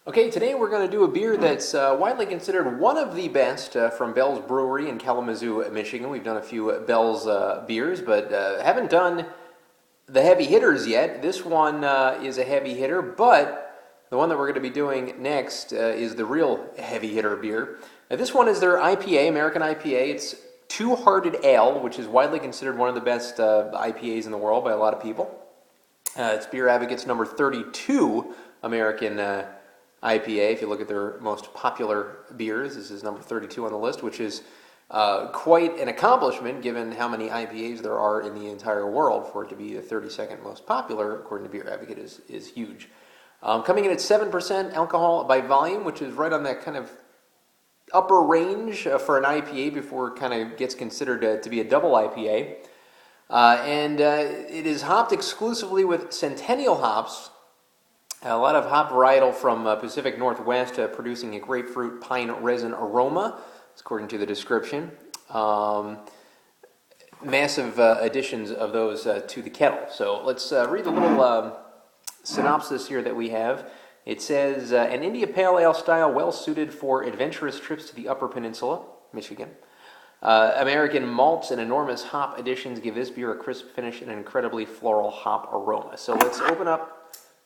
Okay, today we're going to do a beer that's widely considered one of the best from Bell's Brewery in Kalamazoo, Michigan. We've done a few Bell's beers, but haven't done the heavy hitters yet. This one is a heavy hitter, but the one that we're going to be doing next is the real heavy hitter beer. This one is their IPA, American IPA. It's Two Hearted Ale, which is widely considered one of the best IPAs in the world by a lot of people. It's Beer Advocate's number 32 American IPA. If you look at their most popular beers, this is number 32 on the list, which is quite an accomplishment given how many IPAs there are in the entire world. For it to be the 32nd most popular, according to Beer Advocate, is huge. Coming in at 7% alcohol by volume, which is right on that kind of upper range for an IPA before it kind of gets considered to be a double IPA. And it is hopped exclusively with Centennial hops. A lot of hop varietal from Pacific Northwest, producing a grapefruit pine resin aroma, according to the description. Massive additions of those to the kettle. So let's read the little synopsis here that we have. It says, an India Pale Ale style well suited for adventurous trips to the Upper Peninsula, Michigan. American malts and enormous hop additions give this beer a crisp finish and an incredibly floral hop aroma. So let's open up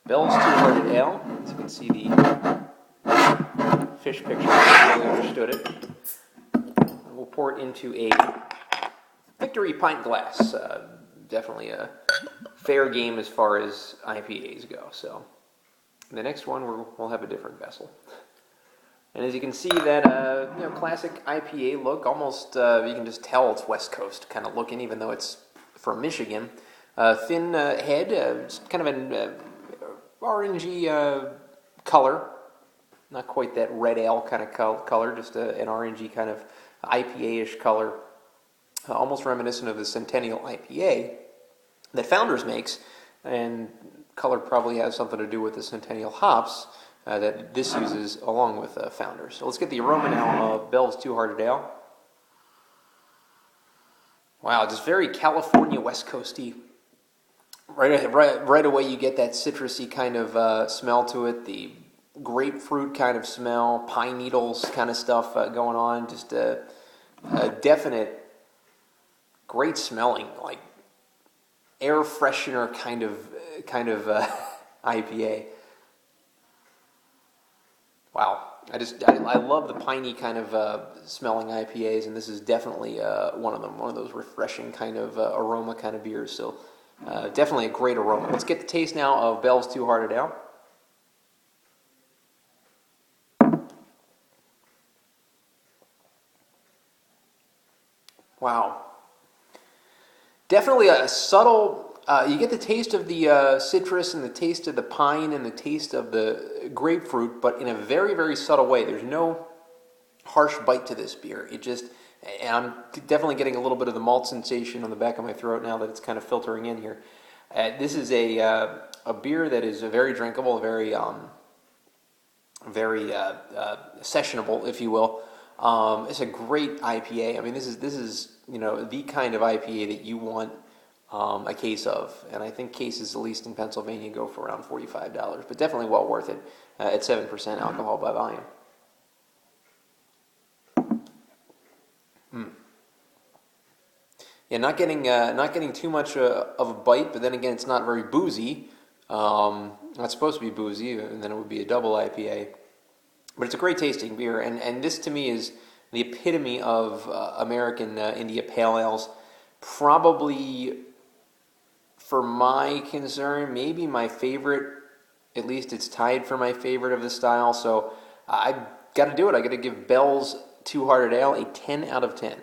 Bell's Two Hearted Ale. As you can see the fish picture, I really understood it. We'll pour it into a Victory pint glass. Definitely a fair game as far as IPAs go. So the next one we'll have a different vessel. And as you can see, that classic IPA look, almost you can just tell it's West Coast kind of looking, even though it's from Michigan. Thin head, just kind of an orangey color, not quite that red ale kind of color, just an orangey kind of IPA-ish color, almost reminiscent of the Centennial IPA that Founders makes, and color probably has something to do with the Centennial hops that this uses along with Founders. So let's get the aroma now of Bell's Two Hearted Ale. Wow, just very California West Coasty. Right away you get that citrusy kind of smell to it, the grapefruit kind of smell, pine needles kind of stuff going on, just a definite great smelling, like air freshener kind of IPA. Wow, I love the piney kind of smelling IPAs, and this is definitely one of them, one of those refreshing kind of aroma kind of beers. So definitely a great aroma. Let's get the taste now of Bell's Two Hearted Ale. Wow. Definitely a subtle, you get the taste of the citrus and the taste of the pine and the taste of the grapefruit, but in a very, very subtle way. There's no harsh bite to this beer. And I'm definitely getting a little bit of the malt sensation on the back of my throat now that it's kind of filtering in here. This is a beer that is very drinkable, very sessionable, if you will. It's a great IPA. I mean, this is the kind of IPA that you want a case of, and I think cases, at least in Pennsylvania, go for around $45, but definitely well worth it at 7% alcohol by volume. Yeah, not getting too much of a bite, but then again, it's not very boozy. Not supposed to be boozy, and then it would be a double IPA. But it's a great tasting beer, and this to me is the epitome of American India Pale Ales. Probably, for my concern, maybe my favorite. At least it's tied for my favorite of the style. So I've got to do it. I got to give Bell's Two Hearted Ale a 10 out of 10.